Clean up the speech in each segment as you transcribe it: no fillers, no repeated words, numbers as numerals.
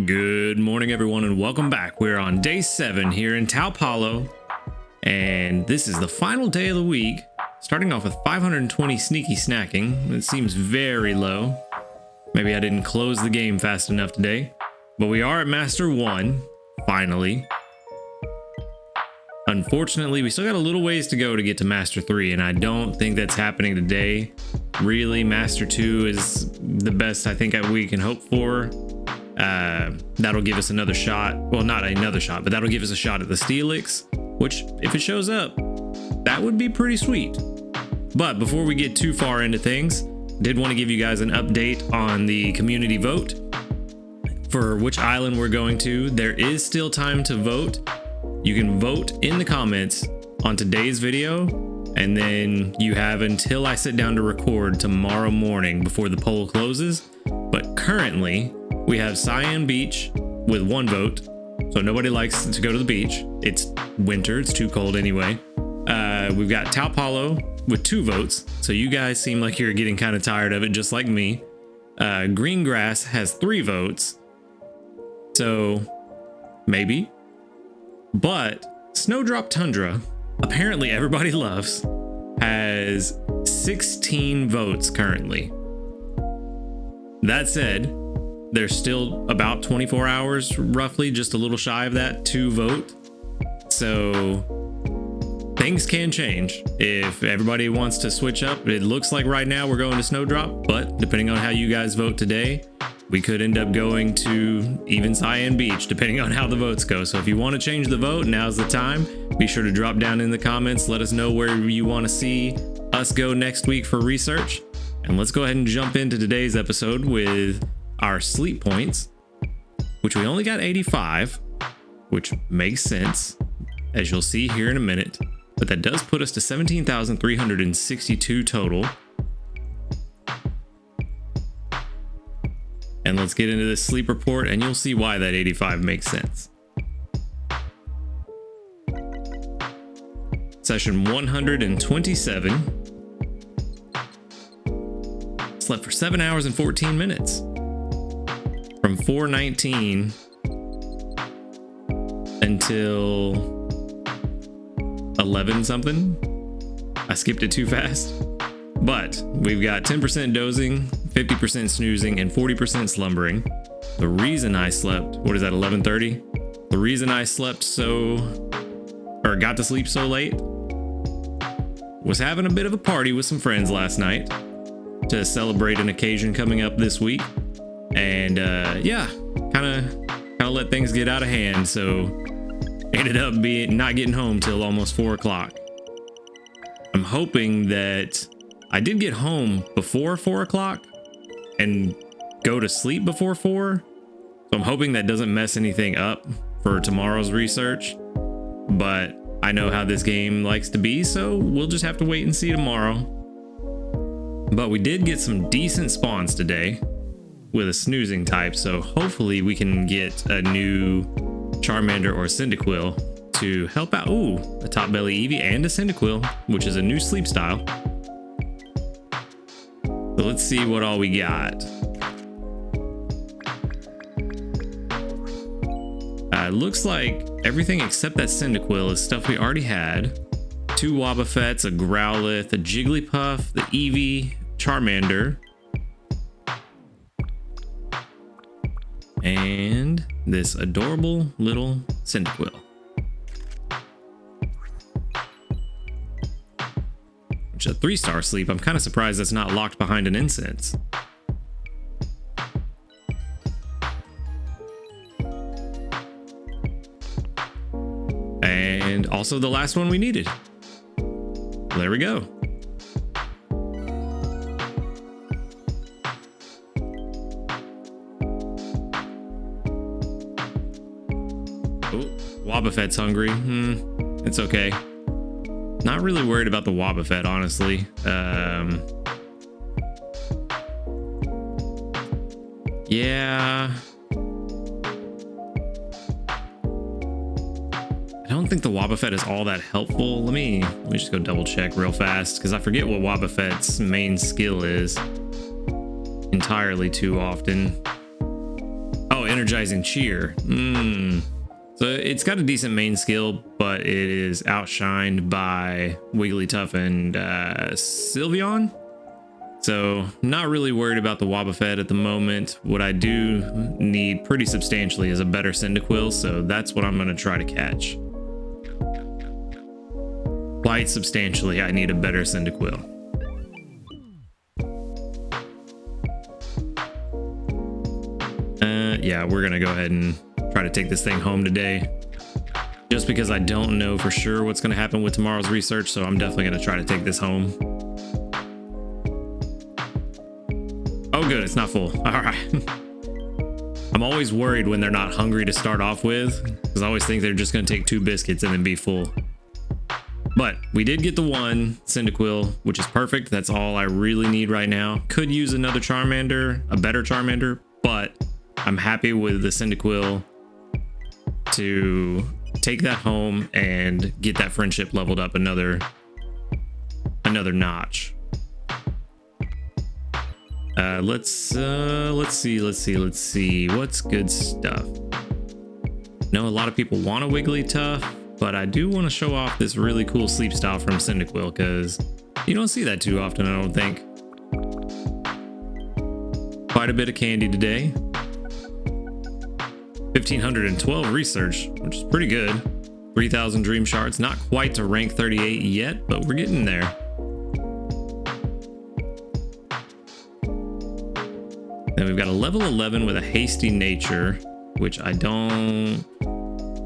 Good morning, everyone, and welcome back. We're on day 7 here in Tau Palo, and this is the final day of the week, starting off with 520 sneaky snacking. It seems very low. Maybe I didn't close the game fast enough today, but we are at Master 1, finally. Unfortunately, we still got a little ways to go to get to Master 3, and I don't think that's happening today. Really, Master 2 is the best I think we can hope for. That'll give us another shot. Well, not another shot, but that'll give us a shot at the Steelix, which, if it shows up, that would be pretty sweet. But before we get too far into things, did want to give you guys an update on the community vote for which island we're going to. There is still time to vote. You can vote in the comments on today's video, and then you have until I sit down to record tomorrow morning before the poll closes. But currently, we have Cyan Beach with 1 vote, so nobody likes to go to the beach. It's winter, it's too cold anyway. We've got Tau Palo with 2 votes, so you guys seem like you're getting kind of tired of it, just like me. Greengrass has 3 votes, so maybe. But Snowdrop Tundra, apparently everybody loves, has 16 votes currently. That said, there's still about 24 hours, roughly, just a little shy of that, to vote. So things can change if everybody wants to switch up. It looks like right now we're going to Snowdrop, but depending on how you guys vote today, we could end up going to even Cyan Beach, depending on how the votes go. So if you want to change the vote, now's the time. Be sure to drop down in the comments. Let us know where you want to see us go next week for research. And let's go ahead and jump into today's episode with our sleep points, which we only got 85, which makes sense, as you'll see here in a minute. But that does put us to 17,362 total. And let's get into this sleep report, and you'll see why that 85 makes sense. Session 127. Slept for 7 hours and 14 minutes. From 4:19 until 11 something. I skipped it too fast. But we've got 10% dozing, 50% snoozing, and 40% slumbering. The reason I slept, what is that, 11:30? The reason I slept got to sleep so late was having a bit of a party with some friends last night to celebrate an occasion coming up this week. And kind of let things get out of hand. So ended up not getting home till almost 4 o'clock. I'm hoping that I did get home before 4 o'clock and go to sleep before 4. So I'm hoping that doesn't mess anything up for tomorrow's research. But I know how this game likes to be, so we'll just have to wait and see tomorrow. But we did get some decent spawns today with a snoozing type, so hopefully we can get a new Charmander or Cyndaquil to help out. Ooh, a Top Belly Eevee and a Cyndaquil, which is a new sleep style. So let's see what all we got. Looks like everything except that Cyndaquil is stuff we already had. 2 Wobbuffets, a Growlithe, a Jigglypuff, the Eevee, Charmander, and this adorable little Cyndaquil. Which is a 3-star sleep. I'm kind of surprised that's not locked behind an incense. And also the last one we needed. There we go. Oh, Wobbuffet's hungry. It's okay. Not really worried about the Wobbuffet, honestly. Yeah. I don't think the Wobbuffet is all that helpful. Let me just go double check real fast, because I forget what Wobbuffet's main skill is entirely too often. Oh, Energizing Cheer. So it's got a decent main skill, but it is outshined by Wigglytuff and Sylveon. So not really worried about the Wobbuffet at the moment. What I do need pretty substantially is a better Cyndaquil, so that's what I'm going to try to catch. Quite substantially, I need a better Cyndaquil. Yeah, we're going to go ahead and try to take this thing home today. Just because I don't know for sure what's going to happen with tomorrow's research, so I'm definitely going to try to take this home. Oh, good, it's not full. All right. I'm always worried when they're not hungry to start off with, because I always think they're just going to take 2 biscuits and then be full. But we did get the one Cyndaquil, which is perfect. That's all I really need right now. Could use another Charmander, a better Charmander, but I'm happy with the Cyndaquil to take that home and get that friendship leveled up another notch. Let's see what's good stuff. I know a lot of people want a Wigglytuff, but I do want to show off this really cool sleep style from Cyndaquil because you don't see that too often, I don't think. Quite a bit of candy today. 1,512 research, which is pretty good. 3,000 dream shards, not quite to rank 38 yet, but we're getting there. Then we've got a level 11 with a hasty nature, which I don't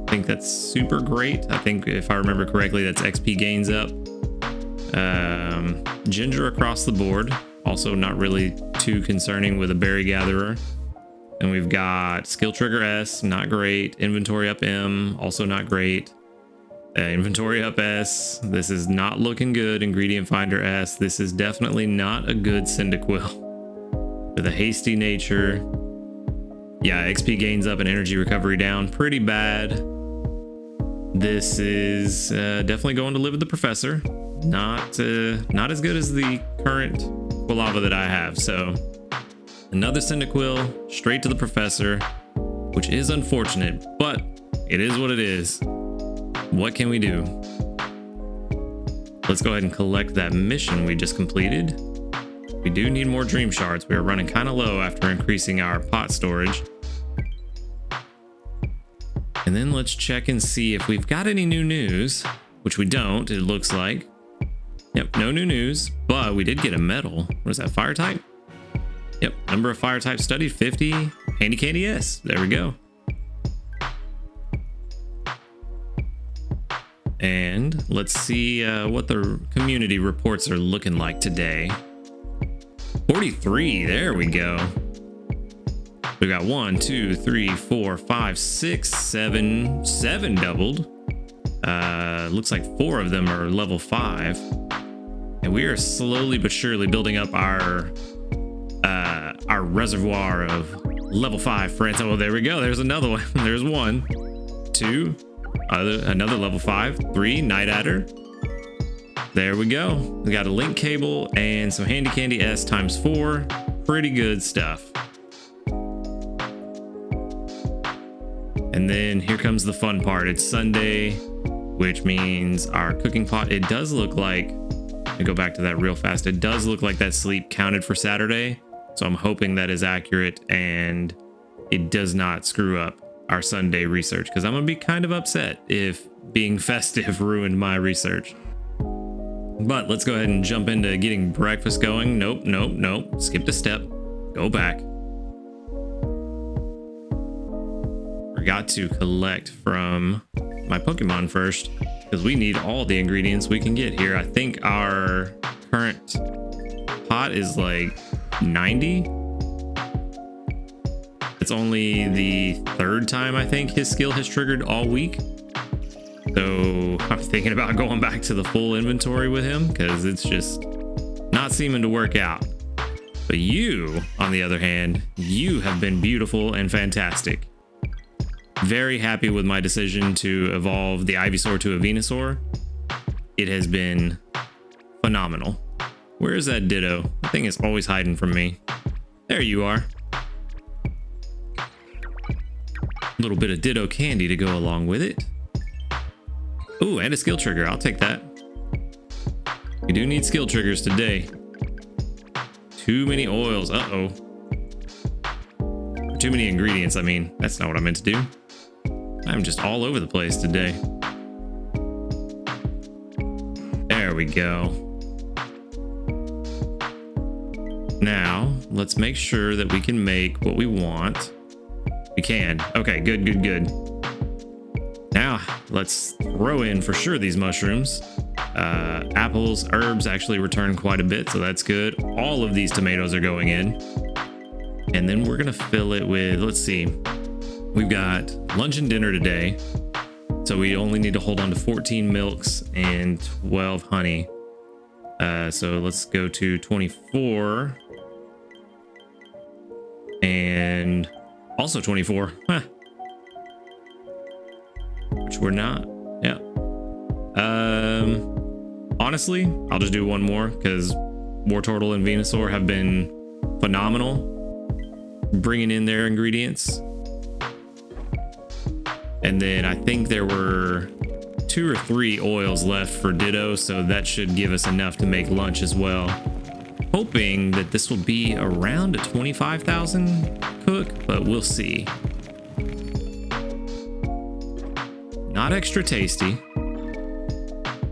think that's super great. I think if I remember correctly, that's XP gains up. Ginger across the board, also not really too concerning with a berry gatherer. And we've got skill trigger S, not great. Inventory up M, also not great. Inventory up S, this is not looking good. Ingredient finder S, this is definitely not a good Cyndaquil. With a hasty nature. Yeah, XP gains up and energy recovery down, pretty bad. This is definitely going to live with the professor. Not as good as the current Quilava that I have, so another Cyndaquil straight to the professor, which is unfortunate, but it is what it is. What can we do? Let's go ahead and collect that mission we just completed. We do need more dream shards. We are running kind of low after increasing our pot storage. And then let's check and see if we've got any new news, which we don't, it looks like. Yep, no new news, but we did get a medal. What is that, fire type? Yep, number of fire types studied, 50. Handy Candy S, there we go. And let's see what the community reports are looking like today. 43, there we go. We got 1, 2, 3, 4, 5, 6, 7. 7 doubled. Looks like 4 of them are level 5. And we are slowly but surely building up our reservoir of level 5 friends. Oh, there we go. There's another one. There's 1, 2, another level 5, 3, Night Adder. There we go. We got a link cable and some Handy Candy S times 4. Pretty good stuff. And then here comes the fun part. It's Sunday, which means our cooking pot, it does look like, I go back to that real fast. It does look like that sleep counted for Saturday. So I'm hoping that is accurate and it does not screw up our Sunday research, because I'm going to be kind of upset if being festive ruined my research. But let's go ahead and jump into getting breakfast going. Nope. Skipped a step. Go back. Forgot to collect from my Pokemon first, because we need all the ingredients we can get here. I think our current pot is like 90. It's only the 3rd time I think his skill has triggered all week. So I'm thinking about going back to the full inventory with him, because it's just not seeming to work out. But you, on the other hand, you have been beautiful and fantastic. Very happy with my decision to evolve the Ivysaur to a Venusaur. It has been phenomenal. Where is that Ditto? That thing is always hiding from me. There you are. A little bit of Ditto candy to go along with it. Ooh, and a skill trigger. I'll take that. We do need skill triggers today. Too many oils. Uh-oh. Too many ingredients, I mean. That's not what I meant to do. I'm just all over the place today. There we go. Now, let's make sure that we can make what we want. We can. Okay, good, good, good. Now, let's throw in for sure these mushrooms. Apples, herbs actually return quite a bit, so that's good. All of these tomatoes are going in. And then we're gonna fill it with, let's see. We've got lunch and dinner today. So we only need to hold on to 14 milks and 12 honey. So let's go to 24. And also 24. Huh. Which we're not. Yeah. Honestly, I'll just do one more because Wartortle and Venusaur have been phenomenal bringing in their ingredients. And then I think there were 2 or 3 oils left for Ditto, so that should give us enough to make lunch as well. Hoping that this will be around a 25,000 cook, but we'll see. Not extra tasty.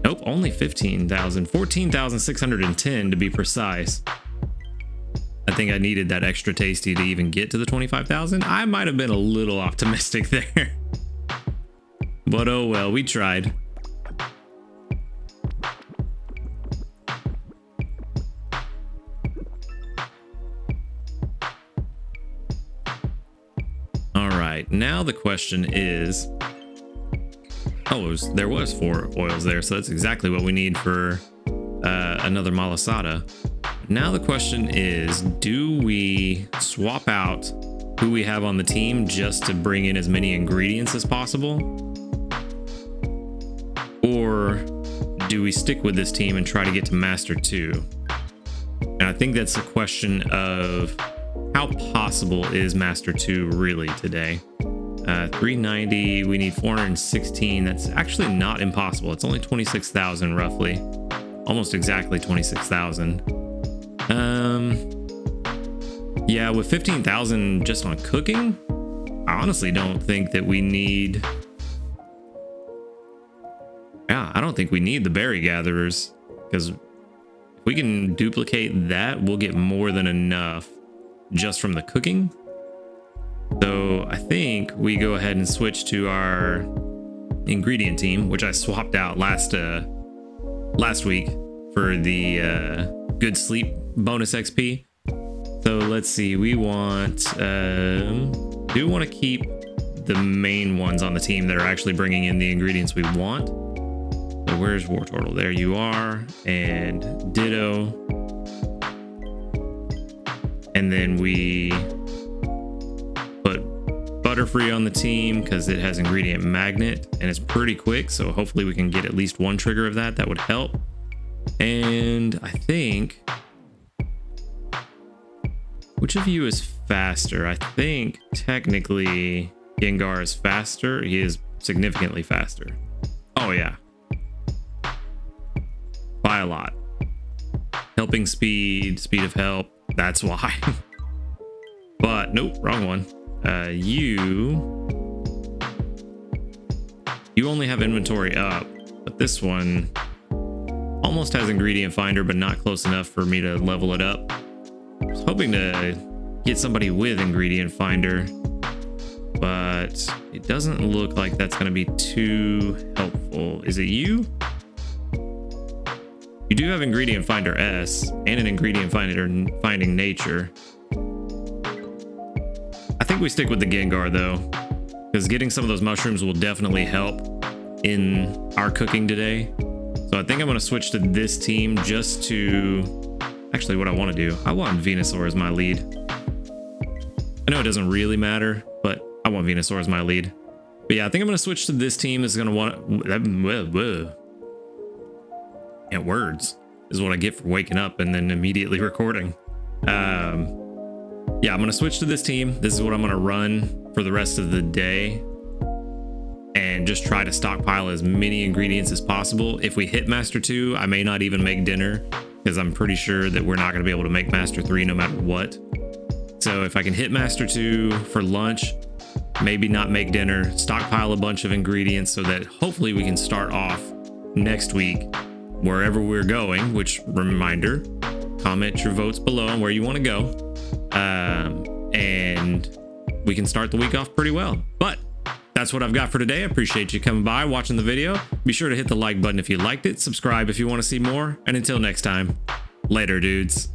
Nope, only 15,000. 14,610 to be precise. I think I needed that extra tasty to even get to the 25,000. I might have been a little optimistic there. But oh well, we tried. All right, now the question is, there was 4 oils there, so that's exactly what we need for another Malasada. Now the question is, do we swap out who we have on the team just to bring in as many ingredients as possible? Or do we stick with this team and try to get to Master 2? And I think that's a question of how possible is Master 2 really today? 390, we need 416. That's actually not impossible. It's only 26,000 roughly. Almost exactly 26,000. Yeah, with 15,000 just on cooking, I honestly don't think that we need... Yeah, I don't think we need the berry gatherers, because if we can duplicate that, we'll get more than enough just from the cooking. So I think we go ahead and switch to our ingredient team, which I swapped out last week for the good sleep bonus XP. So let's see, we want do want to keep the main ones on the team that are actually bringing in the ingredients we want. So where's Wartortle? There you are. And Ditto. And then we put Butterfree on the team because it has ingredient magnet and it's pretty quick. So hopefully we can get at least one trigger of that. That would help. And I think, which of you is faster? I think technically Gengar is faster. He is significantly faster. Oh yeah. By a lot. Helping speed, speed of help. That's why. But nope, wrong one. You only have inventory up, but this one almost has ingredient finder, but not close enough for me to level it up. I was hoping to get somebody with ingredient finder, but it doesn't look like that's going to be too helpful. Is it you? You do have ingredient finder S and an ingredient finder finding nature. I think we stick with the Gengar though, because getting some of those mushrooms will definitely help in our cooking today. So I think I'm going to switch to this team just to... Actually, what I want to do, I want Venusaur as my lead. I know it doesn't really matter, but I want Venusaur as my lead. But yeah, I think I'm going to switch to this team. Is going to want... Yeah, words is what I get for waking up and then immediately recording. yeah, I'm going to switch to this team. This is what I'm going to run for the rest of the day, and just try to stockpile as many ingredients as possible. If we hit Master 2, I may not even make dinner, because I'm pretty sure that we're not going to be able to make Master 3 no matter what. So if I can hit Master 2 for lunch, maybe not make dinner, stockpile a bunch of ingredients so that hopefully we can start off next week wherever we're going, which, reminder, comment your votes below on where you want to go. And we can start the week off pretty well. But that's what I've got for today. I appreciate you coming by, watching the video. Be sure to hit the like button if you liked it, subscribe if you want to see more, and until next time, later, dudes.